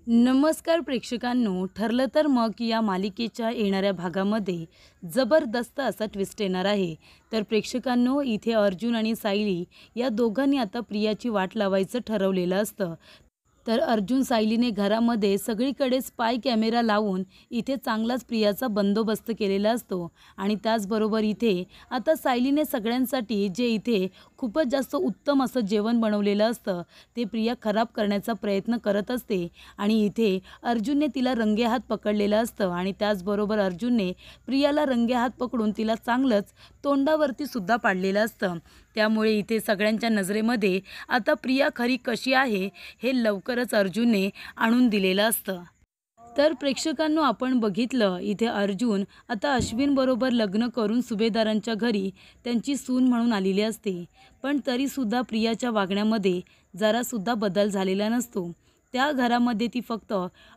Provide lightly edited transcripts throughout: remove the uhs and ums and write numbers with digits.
नमस्कार प्रेक्षकांनो, ठरलं तर मग या मालिकेच्या येणाऱ्या भागामध्ये जबरदस्त असा ट्विस्ट येणार आहे. तर प्रेक्षकांनो, इथे अर्जुन आणि सायली या दोघांनी आता प्रियाची वाट लावायचं ठरवलेलं असतं. तर अर्जुन सायलीने घरामध्ये सगळीकडे स्पाय कॅमेरा लावून इथे चांगलाच प्रियाचा बंदोबस्त केलेला असतो. आणि त्याचबरोबर इथे आता सायलीने सगळ्यांसाठी जे इथे खूपच जास्त उत्तम असं जेवण बनवलेलं असतं ते प्रिया खराब करण्याचा प्रयत्न करत असते. आणि इथे अर्जुनने तिला रंगेहात पकडलेलं असतं आणि त्याचबरोबर अर्जुनने प्रियाला रंगेहात पकडून तिला चांगलंच तोंडावरती सुद्धा पाडलेलं असतं. त्यामुळे इथे सगळ्यांच्या नजरेमध्ये आता प्रिया खरी कशी आहे हे लवकरच अर्जुनने आणून दिलेलं असतं. तर प्रेक्षकांनो, आपण बघितलं इथे अर्जुन आता अश्विनबरोबर लग्न करून सुभेदारांच्या घरी त्यांची सून म्हणून आलेली असते. पण तरीसुद्धा प्रियाच्या वागण्यामध्ये जरासुद्धा बदल झालेला नसतो. त्या घरामध्ये ती फक्त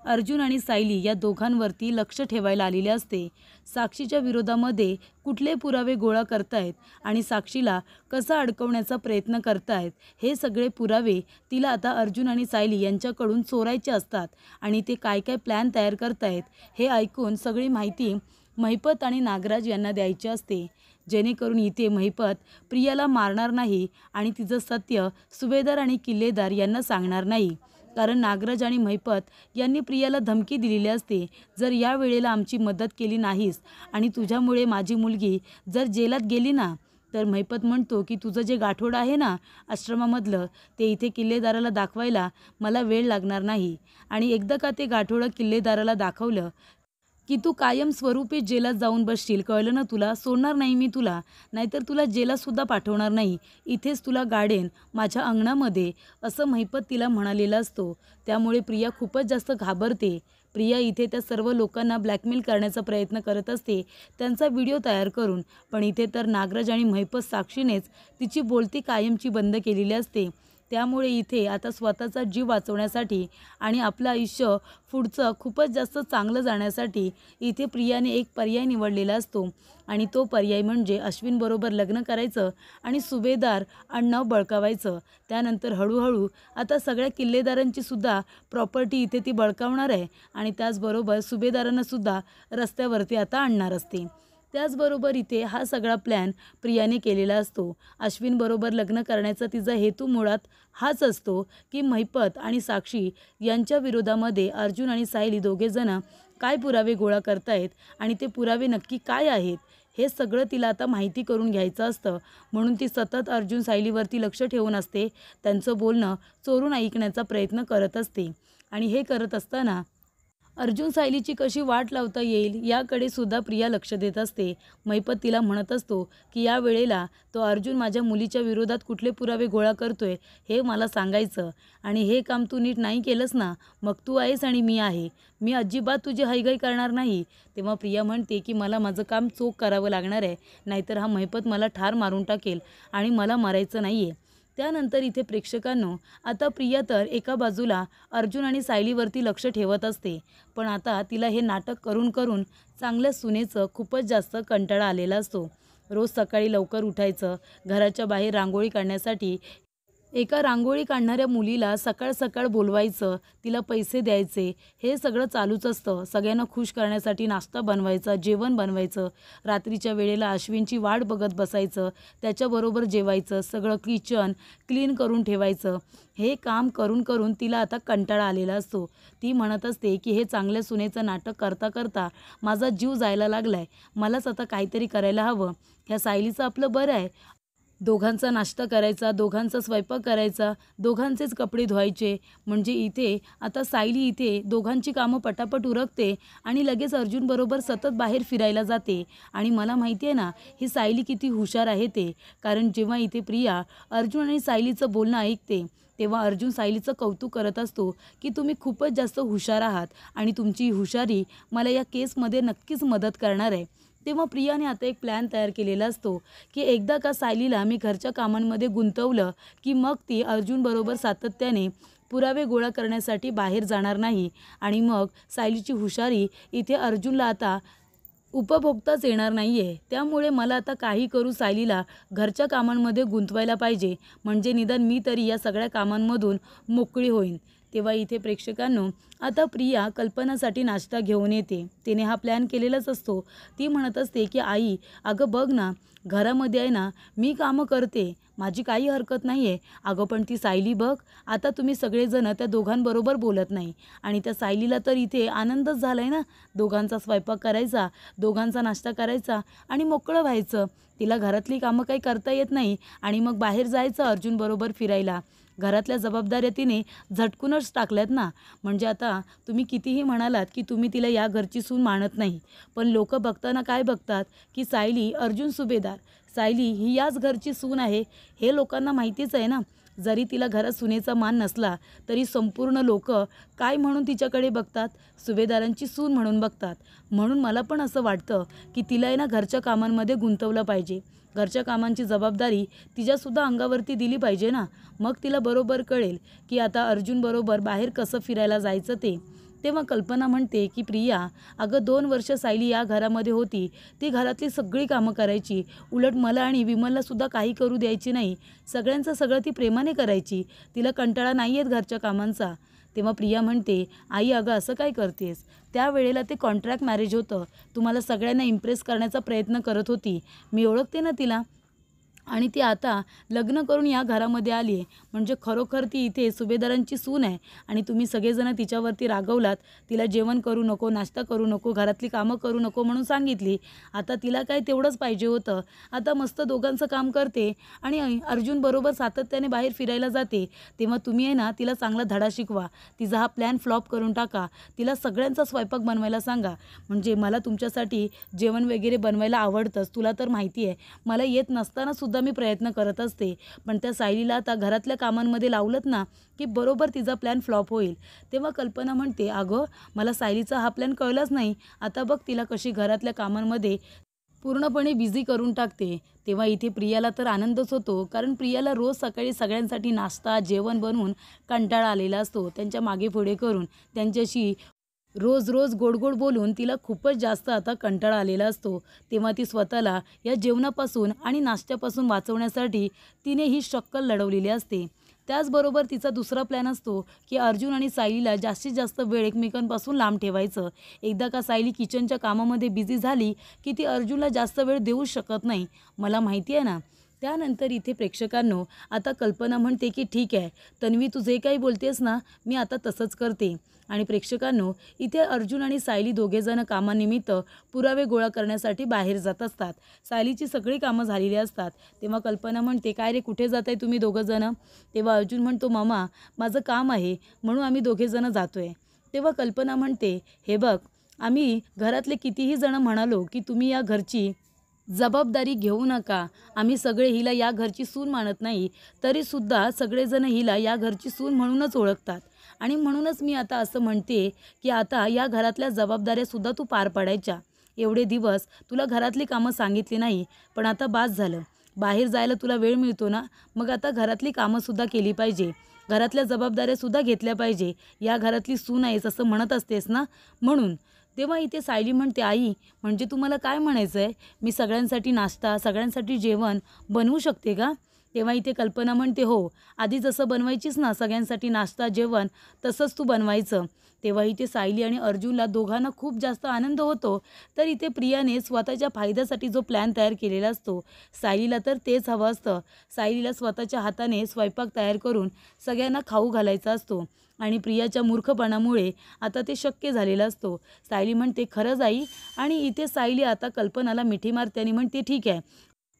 अर्जुन आणि सायली या दोघांवरती लक्ष ठेवायला आलेली असते. साक्षीच्या विरोधामध्ये कुठले पुरावे गोळा करतायत आणि साक्षीला कसा अडकवण्याचा प्रयत्न करतायत हे सगळे पुरावे तिला आता अर्जुन आणि सायली यांच्याकडून चोरायचे असतात. आणि ते काय काय प्लॅन तयार करतायत हे ऐकून सगळी माहिती महिपत आणि नागराज यांना द्यायची असते, जेणेकरून इथे महिपत प्रियाला मारणार नाही आणि तिचं सत्य सुभेदार आणि किल्लेदार यांना सांगणार नाही. कारण नागराज आणि महिपत यांनी प्रियाला धमकी दिलेली असते, जर या वेळेला आमची मदत केली नाहीस आणि तुझ्यामुळे माझी मुलगी जर जेलात गेली ना, तर महिपत म्हणतो की तुझं जे गाठोडं आहे ना आश्रमामधलं, ते इथे किल्लेदाराला दाखवायला मला वेळ लागणार नाही. आणि एकदा का ते गाठोडं किल्लेदाराला दाखवलं की तू कायमस्वरूपी जेलात जाऊन बसशील, कळलं ना तुला, सोडणार नाही मी तुला, नाहीतर तुला जेलातसुद्धा पाठवणार नाही, इथेच तुला गाडेन माझ्या अंगणामध्ये, असं महिपत तिला म्हणालेला असतो. त्यामुळे प्रिया खूपच जास्त घाबरते. प्रिया इथे त्या सर्व लोकांना ब्लॅकमेल करण्याचा प्रयत्न करत असते, त्यांचा व्हिडिओ तयार करून. पण इथे तर नागराज आणि महिपत साक्षीनेच तिची बोलती कायमची बंद केलेली असते. त्यामुळे इथे आता स्वतःचा जीव वाचवण्यासाठी आणि आपलं आयुष्य पुढचं खूपच जास्त चांगलं जाण्यासाठी इथे प्रियाने एक पर्याय निवडलेला असतो. आणि तो पर्याय म्हणजे अश्विनबरोबर लग्न करायचं आणि सुभेदार आडनाव बळकावायचं. त्यानंतर हळूहळू आता सगळ्या किल्लेदारांची सुद्धा प्रॉपर्टी इथे ती बळकावणार आहे आणि त्याचबरोबर सुभेदारांनासुद्धा रस्त्यावरती आता आणणार असते. त्याचबरोबर इथे हा सगळा प्लॅन प्रियाने केलेला असतो. अश्विनबरोबर लग्न करण्याचा तिचा हेतू मुळात हाच असतो की महिपत आणि साक्षी यांच्या विरोधामध्ये अर्जुन आणि सायली दोघेजण काय पुरावे गोळा करतायत आणि ते पुरावे नक्की काय आहेत हे सगळं तिला आता माहिती करून घ्यायचं असतं. म्हणून ती सतत अर्जुन सायलीवरती लक्ष ठेवून असते, त्यांचं बोलणं चोरून ऐकण्याचा प्रयत्न करत असते. आणि हे करत असताना अर्जुन सायलीची कशी वाट लावता येईल याकडे सुद्धा प्रिया लक्ष देत असते. महिपत तिला म्हणत असतो की या वेळेला तो अर्जुन माझ्या मुलीच्या विरोधात कुठले पुरावे गोळा करतोय हे मला सांगायचं, आणि हे काम तू नीट नाही केलंस ना, मग तू आहेस आणि मी आहे, मी अजिबात तुझी हयगय करणार नाही. तेव्हा प्रिया म्हणते की मला माझं काम चोख करावं लागणार आहे, नाहीतर हा महिपत मला ठार मारून टाकेल आणि मला मरायचं नाही आहे. त्यानंतर इथे प्रेक्षकांनो, आता प्रिया तर एका बाजूला अर्जुन आणि सायलीवरती लक्ष ठेवत असते, पण आता तिला हे नाटक करून करून चांगल्या सुनेचं खूपच जास्त कंटाळा आलेला असतो. रोज सकाळी लवकर उठायचं, घराच्या बाहेर रांगोळी काढण्यासाठी एका रांगोळी काढणाऱ्या मुलीला सकाळ सकाळ बोलवायचं, तिला पैसे द्यायचे, हे सगळं चालूच असतं. सगळ्यांना खुश करण्यासाठी नाश्ता बनवायचा, जेवण बनवायचं, रात्रीच्या वेळेला अश्विनची वाट बघत बसायचं, त्याच्याबरोबर जेवायचं, सगळं किचन क्लीन करून ठेवायचं. हे काम करून करून तिला आता कंटाळा आलेला असतो. ती म्हणत असते की हे चांगल्या सुनेचं नाटक करता करता माझा जीव जायला लागला आहे, मलाच आता काहीतरी करायला हवं. ह्या सायलीचं आपलं बरं आहे, दोघांचा नाश्ता करायचा, दोघांचा स्वयंपाक करायचा, दोघांचेच कपडे धुवायचे, म्हणजे इथे आता सायली इथे दोघांची कामं पटापट उरकते आणि लगेच अर्जुनबरोबर सतत बाहेर फिरायला जाते. आणि मला माहिती आहे ना ही सायली किती हुशार आहे ते, कारण जेव्हा इथे प्रिया अर्जुन आणि सायलीचं बोलणं ऐकते तेव्हा अर्जुन सायलीचं कौतुक करत असतो की तुम्ही खूपच जास्त हुशार आहात आणि तुमची हुशारी मला या केसमध्ये नक्कीच मदत करणार आहे. तेव्हा प्रियाने आता एक प्लॅन तयार केलेला असतो की एकदा का सायलीला मी घरच्या कामांमध्ये गुंतवलं की मग ती अर्जुनबरोबर सातत्याने पुरावे गोळा करण्यासाठी बाहेर जाणार नाही आणि मग सायलीची हुशारी इथे अर्जुनला आता उपभोगताच येणार नाही आहे. त्यामुळे मला आता काही करू सायलीला घरच्या कामांमध्ये गुंतवायला पाहिजे, म्हणजे निदान मी तरी या सगळ्या कामांमधून मोकळी होईन. तेव्हा इथे प्रेक्षकांनो आता प्रिया कल्पनासाठी नाश्ता घेऊन येते. तिने हा प्लॅन केलेलाच असतो. ती म्हणत असते की आई अगं बघ ना, घरामध्ये आहे ना मी कामं करते, माझी काही हरकत नाही आहे. अगं पण ती सायली बघ, आता तुम्ही सगळेजण त्या दोघांबरोबर बोलत नाही आणि त्या सायलीला तर इथे आनंदच झाला आहे ना, दोघांचा स्वयंपाक करायचा, दोघांचा नाश्ता करायचा आणि मोकळं व्हायचं. तिला घरातली कामं काही करता येत नाही आणि मग बाहेर जायचं अर्जुनबरोबर फिरायला. घरातल्या जबाबदाऱ्या तिने झटकूनच टाकल्यात ना. म्हणजे आता तुम्ही कितीही म्हणालात की तुम्ही तिला या घरची सून मानत नाही, पण लोक बघताना काय बघतात की सायली अर्जुन सुभेदार, सायली ही याच घरची सून आहे हे लोकांना माहितीच आहे ना. जरी तिला घरात सुनेचा मान नसला तरी संपूर्ण लोक काय म्हणून तिच्याकडे बघतात, सुभेदारांची सून म्हणून बघतात. म्हणून मला पण असं वाटतं की तिला आहे ना घरच्या कामांमध्ये गुंतवलं पाहिजे. घरच्या कामांची जबाबदारी तिच्यासुद्धा अंगावरती दिली पाहिजे ना. मग तिला बरोबर कळेल की आता अर्जुनबरोबर बाहेर कसं फिरायला जायचं ते. तेव्हा कल्पना म्हणते की प्रिया अगं 2 वर्ष सायली या घरामध्ये होती, ती घरातली सगळी कामं करायची, उलट मला आणि विमललासुद्धा काही करू द्यायची नाही. सगळ्यांचं सगळं ती प्रेमाने करायची, तिला कंटाळा नाही येत घरच्या कामांचा. तेव्हा प्रिया म्हणते आई अगं असं काय करतेस, त्यावेळेला ते कॉन्ट्रॅक्ट मॅरेज होतं, तुम्हाला सगळ्यांना इम्प्रेस करण्याचा प्रयत्न करत होती, मी ओळखते ना तिला. आणि ती आता लग्न करून या घरामध्ये आली आहे, म्हणजे खरोखर ती इथे सुभेदारांची सून आहे आणि तुम्ही सगळेजण तिच्यावरती रागवलात. तिला जेवण करू नको, नाश्ता करू नको, घरातली कामं करू नको म्हणून सांगितली. आता तिला काय तेवढंच पाहिजे होतं. आता मस्त दोघांचं काम करते आणि अर्जुनबरोबर सातत्याने बाहेर फिरायला जाते. तेव्हा तुम्ही आहे ना तिला चांगला धडा शिकवा, तिचा हा प्लॅन फ्लॉप करून टाका, तिला सगळ्यांचा स्वयंपाक बनवायला सांगा. म्हणजे मला तुमच्यासाठी जेवण वगैरे बनवायला आवडतंच, तुला तर माहिती आहे. मला येत नसताना सुद्धा मी प्रयत्न करत असते, पण त्या सायलीला आता घरातल्या कामांमध्ये लावलत ना की बरोबर तिचा प्लॅन फ्लॉप होईल. तेव्हा कल्पना म्हणते अगं मला सायलीचा हा प्लॅन कळलाच नाही, आता बघ तिला कशी घरातल्या कामांमध्ये पूर्णपणे बिझी करून टाकते. तेव्हा इथे प्रियाला तर आनंदच होतो, कारण प्रियाला रोज सकाळी सगळ्यांसाठी नाश्ता जेवण बनवून कंटाळा आलेला असतो. त्यांच्या मागे पुढे करून त्यांच्याशी रोज रोज गोड गोड बोलून तिला खूपच जास्त आता कंटाळा आलेला असतो. तेव्हा ती स्वतःला या जेवणापासून आणि नाश्त्यापासून वाचवण्यासाठी तिने ही शक्कल लढवलेली असते. त्याचबरोबर तिचा दुसरा प्लॅन असतो की अर्जुन आणि सायलीला जास्तीत जास्त वेळ एकमेकांपासून लांब ठेवायचं. एकदा का सायली किचनच्या कामामध्ये बिझी झाली की ती अर्जुनला जास्त वेळ देऊ शकत नाही, मला माहिती आहे ना. त्यानंतर इथे प्रेक्षकांनो आता कल्पना म्हणते की ठीक आहे तन्वी, तू जे काही बोलतेस ना मी आता तसंच करते. आणि प्रेक्षकांनो इथे अर्जुन आणि सायली दोघेजण कामानिमित्त पुरावे गोळा करण्यासाठी बाहेर जात असतात. सायलीची सगळी कामं झालेली असतात. तेव्हा कल्पना म्हणते काय रे कुठे जात आहे तुम्ही दोघंजणं. तेव्हा अर्जुन म्हणतो मामा माझं काम आहे म्हणून आम्ही दोघेजणं जातो आहे. तेव्हा कल्पना म्हणते हे बघ, आम्ही घरातले कितीही जणं म्हणालो की तुम्ही या घरची जबाबदारी घेऊ नका, आम्ही सगळे हिला या घरची सून मानत नाही, तरीसुद्धा सगळेजण हिला या घरची सून म्हणूनच ओळखतात. आणि म्हणूनच मी आता असं म्हणते की आता या घरातल्या जबाबदाऱ्यासुद्धा तू पार पाडायच्या. एवढे दिवस तुला घरातली कामं सांगितली नाही, पण आता बास झालं. बाहेर जायला तुला वेळ मिळतो ना, मग आता घरातली कामंसुद्धा केली पाहिजे, घरातल्या जबाबदाऱ्यासुद्धा घेतल्या पाहिजे. या घरातली सून आहेस असं म्हणत असतेस ना म्हणून. तेव्हा इथे सायली म्हणते आई म्हणजे तुम्हाला काय म्हणायचं आहे, मी सगळ्यांसाठी नाश्ता सगळ्यांसाठी जेवण बनवू शकते का. तेव्हा इथे कल्पना म्हणते हो, आधी जसं बनवायचीस ना सगळ्यांसाठी नाश्ता जेवण तसंच तू बनवायचं. तेव्हा इथे सायली आणि अर्जुनला दोघांना खूप जास्त आनंद होतो. तर इथे प्रियाने स्वतःच्या फायद्यासाठी जो प्लॅन तयार केलेला असतो, सायलीला तर तेच हवं असतं. सायलीला स्वतःच्या हाताने स्वयंपाक तयार करून सगळ्यांना खाऊ घालायचा असतो आणि प्रियाच्या मूर्खपणामुळे आता ते शक्य झालेलं असतो. सायली म्हणते खरंच आई. आणि इथे सायली आता कल्पनाला मिठी मारते आणि म्हणते ठीक आहे,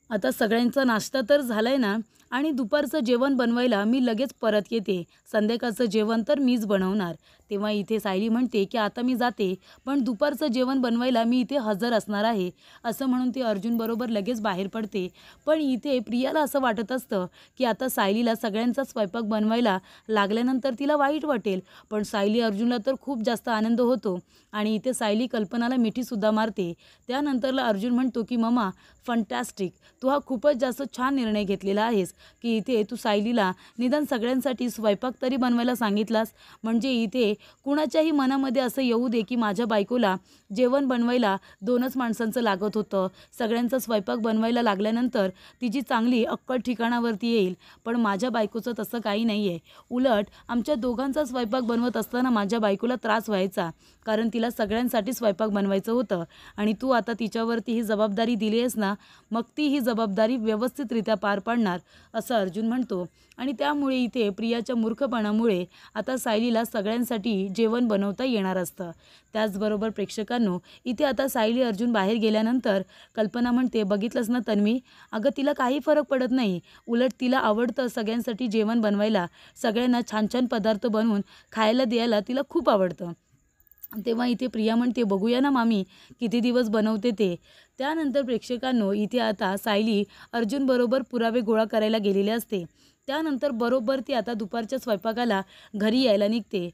आता सगळ्यांचा नाश्ता तर झालाय ना आणि दुपारचं जेवण बनवायला मी लगेच परत येते, संध्याकाळचं जेवण तर मीच बनवणार. तेव्हा इथे सायली म्हणते की आता मी जाते, पण दुपारचं जेवण बनवायला मी इथे हजर असणार आहे. असं म्हणून ती अर्जुनबरोबर लगेच बाहेर पडते. पण इथे प्रियाला असं वाटत असतं की आता सायलीला सगळ्यांचा स्वयंपाक बनवायला लागल्यानंतर तिला वाईट वाटेल, पण सायली अर्जुनला तर खूप जास्त आनंद होतो. आणि इथे सायली कल्पनाला मिठीसुद्धा मारते. त्यानंतरला अर्जुन म्हणतो की मम्मा फंटॅस्टिक, तू हा खूपच जास्त छान निर्णय घेतलेला आहेस. की इथे तू सायलीला निदान सगळ्यांसाठी स्वयंपाक तरी बनवायला सांगितलास, म्हणजे इथे कुणाच्याही मनामध्ये असं येऊ दे की माझ्या बायकोला जेवण बनवायला 2च माणसांचं लागत होतं, सगळ्यांचा स्वयंपाक बनवायला लागल्यानंतर तिची चांगली अक्कल ठिकाणावरती येईल. पण माझ्या बायकोचं तसं काही नाही आहे. उलट आमच्या दोघांचा स्वयंपाक बनवत असताना माझ्या बायकोला त्रास व्हायचा, कारण तिला सगळ्यांसाठी स्वयंपाक बनवायचं होतं आणि तू आता तिच्यावरती ही जबाबदारी दिली आहेस ना, मग ती ही जबाबदारी व्यवस्थितरित्या पार पाडणार, असं अर्जुन म्हणतो. आणि त्यामुळे इथे प्रियाच्या मूर्खपणामुळे आता सायलीला सगळ्यांसाठी जेवण बनवता येणार असतं. त्याचबरोबर प्रेक्षकांनो, इथे आता सायली अर्जुन बाहेर गेल्यानंतर कल्पना म्हणते, बघितलंस ना तन्वी, अगं तिला काही फरक पडत नाही, उलट तिला आवडतं सगळ्यांसाठी जेवण बनवायला, सगळ्यांना छान छान पदार्थ बनवून खायला द्यायला तिला खूप आवडतं. तेव्हा इथे प्रिया म्हणते, बघूया ना मामी किती दिवस बनवते ते. त्यानंतर प्रेक्षकांनो, इथे आता सायली अर्जुनबरोबर पुरावे गोळा करायला गेलेले असते. त्यानंतर बरोबर ती आता दुपारच्या स्वयंपाकाला घरी यायला निघते.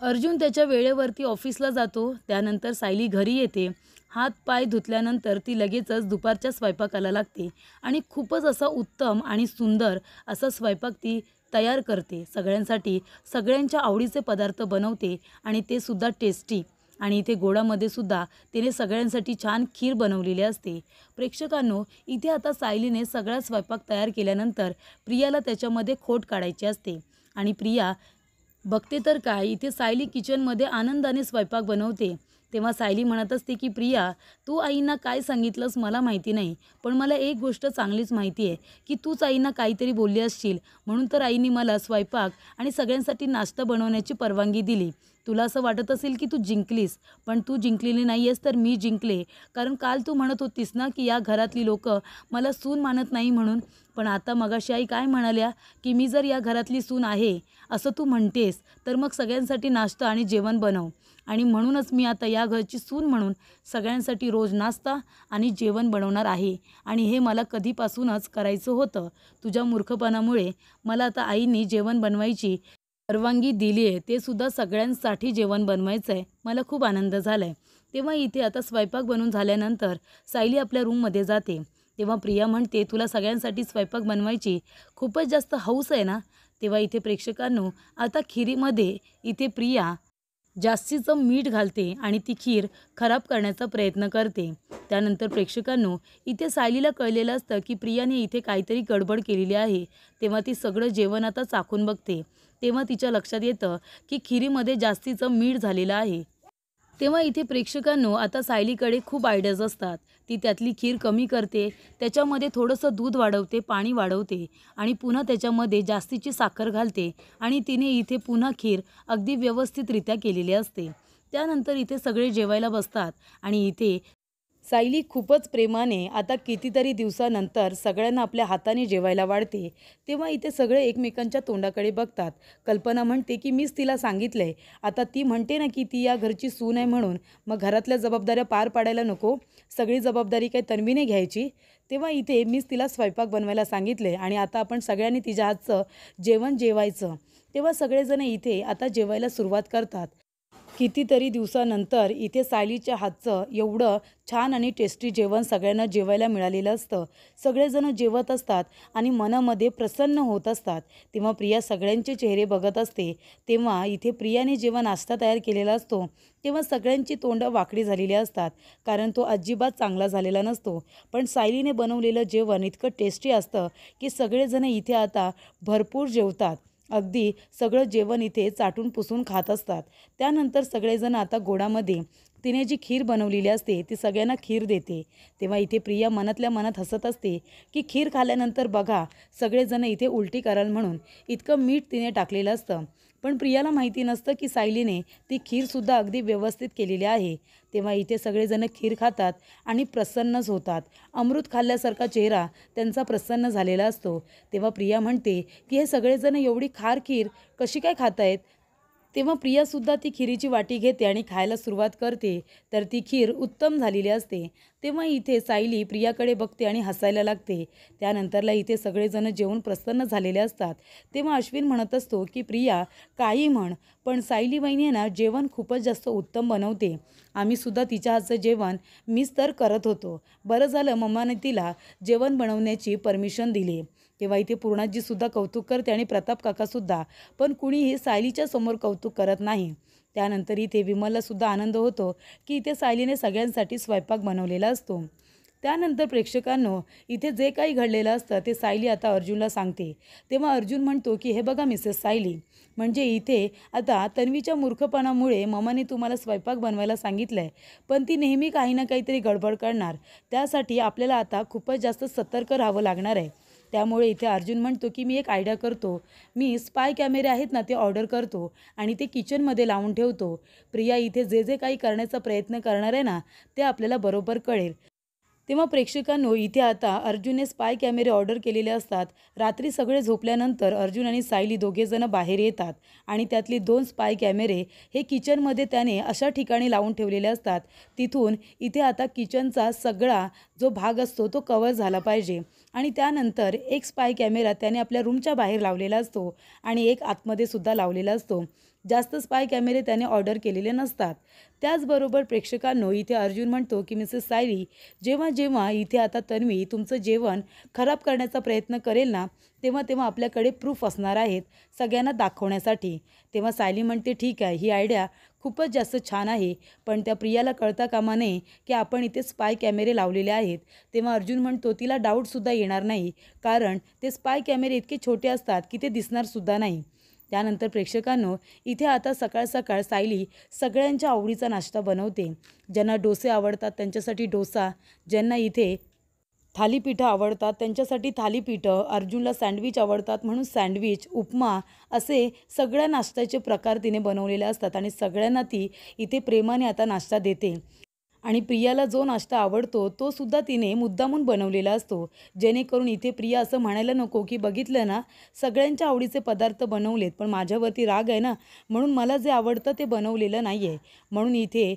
अर्जुन त्याच्या वेळेवरती ऑफिसला जातो. त्यानंतर सायली घरी येते. हात पाय धुतल्यानंतर ती लगेचच दुपारच्या स्वयंपाकाला लागते आणि खूपच असा उत्तम आणि सुंदर असा स्वयंपाक ती तयार करते. सगळ्यांसाठी सगळ्यांच्या आवडीचे पदार्थ बनवते आणि ते सुद्धा टेस्टी. आणि इथे गोडामध्ये सुद्धा तिने सगळ्यांसाठी छान खीर बनवलेली असते. प्रेक्षकांनो, इथे आता सायलीने सगळा स्वयंपाक तयार केल्यानंतर प्रियाला त्याच्यामध्ये खोट काढायची असते आणि प्रिया बघते तर काय, इथे सायली किचनमध्ये आनंदाने स्वयंपाक बनवते. तेव्हा सायली म्हणत असते की प्रिया, तू आईंना काय सांगितलंस मला माहिती नाही, पण मला एक गोष्ट चांगलीच माहिती आहे की तूच आईंना काहीतरी बोलली असशील, म्हणून तर आईने मला स्वयंपाक आणि सगळ्यांसाठी नाश्ता बनवण्याची परवानगी दिली. तुला असं वाटत असेल की तू जिंकलीस, पण तू जिंकलेली नाही आहेस, तर मी जिंकले. कारण काल तू म्हणत होतीस ना की या घरातली लोकं मला सून मानत नाही म्हणून, पण आता मगाशी आई काय म्हणाल्या की मी जर या घरातली सून आहे असं तू म्हणतेस, तर मग सगळ्यांसाठी नाश्ता आणि जेवण बनव. आणि म्हणूनच मी आता या घरची सून म्हणून सगळ्यांसाठी रोज नाश्ता आणि जेवण बनवणार आहे. आणि हे मला कधीपासूनच करायचं होतं. तुझ्या मूर्खपणामुळे मला आता आईने जेवण बनवायची परवानगी दिली आहे, ते सुद्धा सगळ्यांसाठी जेवण बनवायचं आहे. मला खूप आनंद झाला आहे. तेव्हा इथे आता स्वयंपाक बनवून झाल्यानंतर सायली आपल्या रूममध्ये जाते. तेव्हा प्रिया म्हणते, तुला सगळ्यांसाठी स्वयंपाक बनवायची खूपच जास्त हौस आहे ना. तेव्हा इथे प्रेक्षकांनो, आता खिरीमध्ये इथे प्रिया जास्तीचं मीठ घालते आणि ती खीर खराब करण्याचा प्रयत्न करते. त्यानंतर प्रेक्षकांनो, इथे सायलीला कळलेलं असतं की प्रियाने इथे काहीतरी गडबड केलेली आहे. तेव्हा ती सगळं जेवण आता चाखून बघते. तेव्हा तिच्या लक्षात येतं की खिरीमध्ये जास्तीचं मीठ झालेलं आहे. तेव्हा इथे प्रेक्षकांनो, आता सायलीकडे खूप आयडियाज असतात. ती त्यातली खीर कमी करते, त्याच्यामध्ये थोडंसं दूध वाढवते, पाणी वाढवते आणि पुन्हा त्याच्यामध्ये जास्तीची साखर घालते आणि तिने इथे पुन्हा खीर अगदी व्यवस्थितरित्या केलेली असते. त्यानंतर इथे सगळे जेवायला बसतात आणि इथे सायली खूपच प्रेमाने आता कितीतरी दिवसानंतर सगळ्यांना आपल्या हाताने जेवायला वाढते. तेव्हा इथे सगळे एकमेकांच्या तोंडाकडे बघतात. कल्पना म्हणते की मीच तिला सांगितलंय, आता ती म्हणते ना की ती या घरची सून आहे म्हणून, मग घरातल्या जबाबदाऱ्या पार पाडायला नको, सगळी जबाबदारी काय तन्वीने घ्यायची. तेव्हा इथे मीच तिला स्वयंपाक बनवायला सांगितले आणि आता आपण सगळ्यांनी तिच्या हातचं जेवण जेवायचं. तेव्हा सगळेजण इथे आता जेवायला सुरुवात करतात. कितीतरी दिवसानंतर इथे सायलीच्या हातचं एवढं छान आणि टेस्टी जेवण सगळ्यांना जेवायला मिळालेलं असतं. सगळेजण जेवत असतात आणि मनामध्ये प्रसन्न होत असतात. तेव्हा प्रिया सगळ्यांचे चेहरे बघत असते. तेव्हा इथे प्रियाने जेव्हा नाश्ता तयार केलेला असतो, तेव्हा सगळ्यांची तोंडं वाकडी झालेली असतात, कारण तो अजिबात चांगला झालेला नसतो. पण सायलीने बनवलेलं जेवण इतकं टेस्टी असतं की सगळेजण इथे आता भरपूर जेवतात. अगदी सगळं जेवण इथे चाटून पुसून खात असतात. त्यानंतर सगळेजण आता गोडामध्ये तिने जी खीर बनवलेली असते ती सगळ्यांना खीर देते. तेव्हा इथे प्रिया मनातल्या मनात हसत असते की खीर खाल्ल्यानंतर बघा सगळेजण इथे उलटी कराल म्हणून इतकं मीठ तिने टाकलेलं असतं. पण प्रियाला माहिती नसतं की सायलीने ती खीरसुद्धा अगदी व्यवस्थित केलेली आहे. तेव्हा इथे सगळेजण खीर खातात आणि प्रसन्नच होतात. अमृत खाल्ल्यासारखा चेहरा त्यांचा प्रसन्न झालेला असतो. तेव्हा प्रिया म्हणते की हे सगळेजण एवढी खार खीर कशी काय खातायत. तेव्हा प्रियासुद्धा ती खिरीची वाटी घेते आणि खायला सुरुवात करते, तर ती खीर उत्तम झालेली असते. तेव्हा इथे सायली प्रियाकडे बघते आणि हसायला लागते. त्यानंतरला इथे सगळेजण जेवून प्रसन्न झालेले असतात. तेव्हा अश्विन म्हणत असतो की प्रिया काही म्हण, पण सायली वहिनी ना जेवण खूपच जास्त उत्तम बनवते. आम्हीसुद्धा तिच्या हातचं जेवण मीच तर करत होतो. बरं झालं मम्माने तिला जेवण बनवण्याची परमिशन दिली. तेव्हा इथे पूर्णाजीसुद्धा कौतुक करते आणि प्रताप काकासुद्धा, पण कुणीही सायलीच्या समोर कौतुक करत नाही. त्यानंतर इथे विमललासुद्धा आनंद होतो की इथे सायलीने सगळ्यांसाठी स्वयंपाक बनवलेला असतो. त्यानंतर प्रेक्षकांनो, इथे जे काही घडलेलं असतं ते सायली आता अर्जुनला सांगते. तेव्हा अर्जुन म्हणतो की हे बघा मिसेस सायली, म्हणजे इथे आता तन्वीच्या मूर्खपणामुळे ममाने तुम्हाला स्वयंपाक बनवायला सांगितलं आहे, पण ती नेहमी काही ना काहीतरी गडबड करणार. त्यासाठी आपल्याला आता खूपच जास्त सतर्क राहावं लागणार आहे. त्यामुळे इथे अर्जुन म्हणतो की मी एक आयडिया करतो. मी स्पाय कॅमेरे आहेत ना ते ऑर्डर करतो आणि ते किचनमध्ये लावून ठेवतो. प्रिया इथे जे जे काही करण्याचा प्रयत्न करणार आहे ना ते आपल्याला बरोबर कळेल. तेव्हा प्रेक्षकांनो, इथे आता अर्जुनने स्पाय कॅमेरे ऑर्डर केलेले असतात. रात्री सगळे झोपल्यानंतर अर्जुन आणि सायली दोघेजणं बाहेर येतात आणि त्यातली 2 स्पाय कॅमेरे हे किचनमध्ये त्याने अशा ठिकाणी लावून ठेवलेले असतात. तिथून इथे आता किचनचा सगळा जो भाग असतो तो कव्हर झाला पाहिजे. आणि त्यानंतर एक स्पाय कॅमेरा त्याने आपल्या रूमच्या बाहेर लावलेला असतो आणि एक आतमध्ये सुद्धा लावलेला असतो. जास्त स्पाय कॅमेरे त्याने ऑर्डर केलेले नसतात. त्याचबरोबर प्रेक्षकांनो, इथे अर्जुन म्हणतो की मिसेस सायली, जेव्हा जेव्हा इथे आता तन्वी तुमचं जेवण खराब करण्याचा प्रयत्न करेल ना तेव्हा तेव्हा आपल्याकडे प्रूफ असणार आहेत सगळ्यांना दाखवण्यासाठी. तेव्हा सायली म्हणते ठीक आहे, ही आयडिया खूपच जास्त छान आहे, पण त्या प्रियाला कळता कामा नये की आपण इथे स्पाय कॅमेरे लावलेले आहेत. तेव्हा अर्जुन म्हणतो तिला डाऊटसुद्धा येणार नाही, कारण ते स्पाय कॅमेरे इतके छोटे असतात की ते दिसणारसुद्धा नाही. त्यानंतर प्रेक्षकांनो, इथे आता सकाळ सकाळ सायली सगळ्यांच्या आवडीचा नाश्ता बनवते. ज्यांना डोसे आवडतात त्यांच्यासाठी डोसा, ज्यांना इथे थालीपीठं आवडतात त्यांच्यासाठी थालीपीठं, अर्जुनला सँडविच आवडतात म्हणून सँडविच, उपमा असे सगळ्या नाश्त्याचे प्रकार तिने बनवलेले असतात आणि सगळ्यांना ती इथे प्रेमाने आता नाश्ता देते. आणि प्रियाला जो नाश्ता आवडतो तो सुद्धा तिने मुद्दामून बनवलेला असतो, जेणेकरून इथे प्रिया असं म्हणायला नको की बघितलं ना, सगळ्यांच्या आवडीचे पदार्थ बनवलेत पण माझ्यावरती राग आहे ना, म्हणून मला जे आवडतं ते बनवलेलं नाही आहे. म्हणून इथे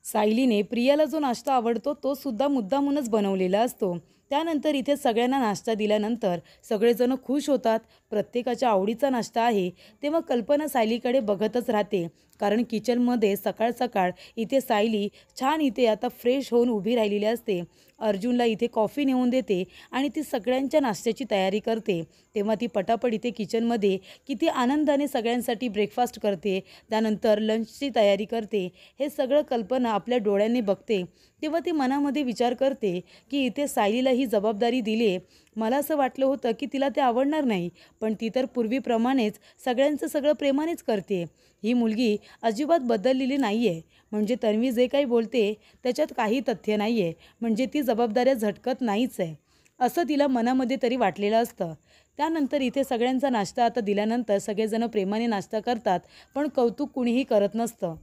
सायलीने प्रियाला जो नाश्ता आवडतो तो सुद्धा मुद्दामूनच बनवलेला असतो. त्यानंतर इथे सगळ्यांना नाश्ता दिल्यानंतर सगळेजण खुश होतात. प्रत्येकाच्या आवडीचा नाश्ता आहे. तेव्हा कल्पना सायलीकडे बघतच राहते, कारण किचनमध्ये सकाळ सकाळ इथे सायली छान इथे आता फ्रेश होऊन उभी राहिलेली असते. अर्जुनला इथे कॉफी नेऊन देते आणि ती सगळ्यांच्या नाश्त्याची तयारी करते. तेव्हा ती पटापट इथे किचनमध्ये किती आनंदाने सगळ्यांसाठी ब्रेकफास्ट करते, त्यानंतर लंचची तयारी करते. हे सगळं कल्पना आपल्या डोळ्यांनी बघते. तेव्हा ती मनामध्ये विचार करते की इथे सायलीला ही जबाबदारी दिली आहे. मला असं वाटलं होतं की तिला ते आवडणार नाही, पण ती तर पूर्वीप्रमाणेच सगळ्यांचं सगळं प्रेमानेच करते. ही मुलगी अजिबात बदललेली नाही आहे. म्हणजे तन्वी जे काही बोलते त्याच्यात काही तथ्य नाही आहे, म्हणजे ती जबाबदाऱ्या झटकत नाहीच आहे, असं तिला मनामध्ये तरी वाटलेलं असतं. त्यानंतर इथे सगळ्यांचा नाश्ता आता दिल्यानंतर सगळेजण प्रेमाने नाश्ता करतात, पण कौतुक कुणीही करत नसतं.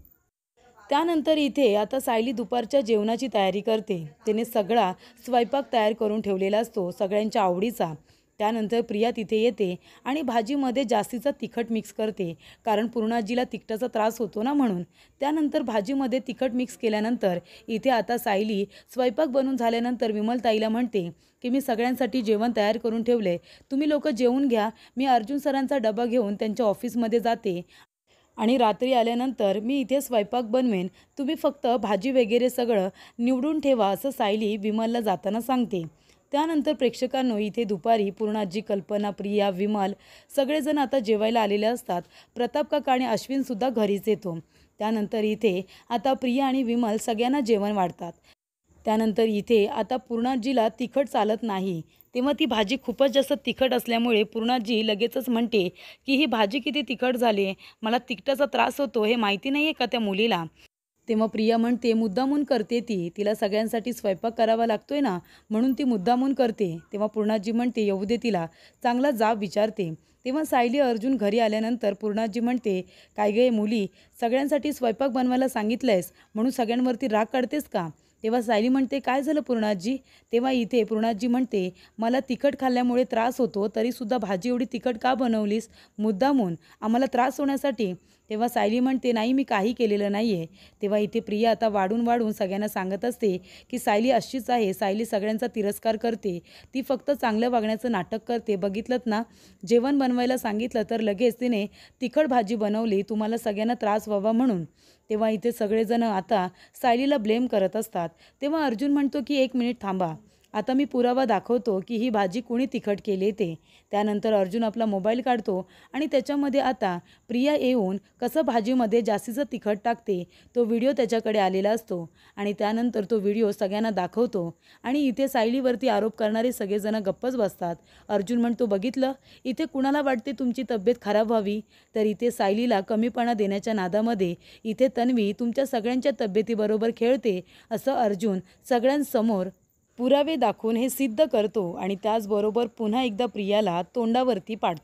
त्यानंतर इथे आता सायली दुपारच्या जेवणाची तयारी करते. तिने सगळा स्वयंपाक तयार करून ठेवलेला असतो सगळ्यांच्या आवडीचा. त्यानंतर प्रिया तिथे येते आणि भाजीमध्ये जास्तीचा तिखट मिक्स करते, कारण पूर्णाजीला तिखटाचा त्रास होतो ना म्हणून. त्यानंतर भाजीमध्ये तिखट मिक्स केल्यानंतर इथे आता सायली स्वयंपाक बनवून झाल्यानंतर विमलताईला म्हणते की मी सगळ्यांसाठी जेवण तयार करून ठेवले, तुम्ही लोक जेवून घ्या, मी अर्जुन सरांचा डबा घेऊन त्यांच्या ऑफिसमध्ये जाते आणि रात्री आल्यानंतर मी इथे स्वयंपाक बनवेन, तुम्ही फक्त भाजी वगैरे सगळं निवडून ठेवा, असं सायली विमलला जाताना सांगते. त्यानंतर प्रेक्षकांनो, इथे दुपारी पूर्णाजी, कल्पना, प्रिया, विमल सगळेजण आता जेवायला आलेले असतात. प्रताप काका आणि अश्विनसुद्धा घरीच येतो. त्यानंतर इथे आता प्रिया आणि विमल सगळ्यांना जेवण वाढतात. त्यानंतर इथे आता पूर्णाजीला तिखट चालत नाही. तेव्हा ती भाजी खूपच जास्त तिखट असल्यामुळे पूर्णाजी लगेचच म्हणते की ही भाजी किती तिखट झाली, मला तिखटाचा त्रास होतो हे माहिती नाही आहे का त्या मुलीला. तेव्हा प्रिया म्हणते मुद्दामून करते ती, तिला सगळ्यांसाठी स्वयंपाक करावा लागतोय ना म्हणून ती मुद्दामून करते. तेव्हा पूर्णाजी म्हणते येऊ दे तिला, चांगला जाब विचारते. तेव्हा सायली अर्जुन घरी आल्यानंतर पूर्णाजी म्हणते काय गे मुली, सगळ्यांसाठी स्वयंपाक बनवायला सांगितलंयस म्हणून सगळ्यांवरती राग काढतेस का. तेव्हा सायली म्हणते काय झालं पूर्णाजी. तेव्हा इथे पूर्णाजी म्हणते मला तिखट खाल्ल्यामुळे त्रास होतो, तरीसुद्धा भाजी एवढी तिखट का बनवलीस, मुद्दामून आम्हाला त्रास होण्यासाठी. तेव्हा सायली म्हणते नाही मी काही केलेलं नाही आहे. तेव्हा इथे प्रिया आता वाढून वाढून सगळ्यांना सांगत असते की सायली अशीच आहे, सायली सगळ्यांचा तिरस्कार करते, ती फक्त चांगलं वागण्याचं नाटक करते. बघितलंत ना, जेवण बनवायला सांगितलं तर लगेच तिने तिखट भाजी बनवली तुम्हाला सगळ्यांना त्रास व्हावा म्हणून. तेव्हा इथे सगळेजण आता सायलीला ब्लेम करत असतात. तेव्हा अर्जुन म्हणतो की 1 मिनिट थांबा, आता मी पुरावा दाखवतो की ही भाजी कुणी तिखट केली ते. त्यानंतर अर्जुन आपला मोबाईल काढतो आणि त्याच्यामध्ये आता प्रिया येऊन कसं भाजीमध्ये जास्तीचं तिखट टाकते तो व्हिडिओ त्याच्याकडे आलेला असतो आणि त्यानंतर तो व्हिडिओ सगळ्यांना दाखवतो आणि इथे सायलीवरती आरोप करणारे सगळेजण गप्पच बसतात. अर्जुन म्हणतो, बघितलं, इथे कुणाला वाटते तुमची तब्येत खराब व्हावी, तर इथे सायलीला कमीपणा देण्याच्या नादामध्ये इथे तन्वी तुमच्या सगळ्यांच्या तब्येतीबरोबर खेळते असं अर्जुन सगळ्यांसमोर पुरावे दाखवून हे सिद्ध करतो आणि त्याचबरोबर पुन्हा एकदा प्रियाला तोंडावरती पाडतो.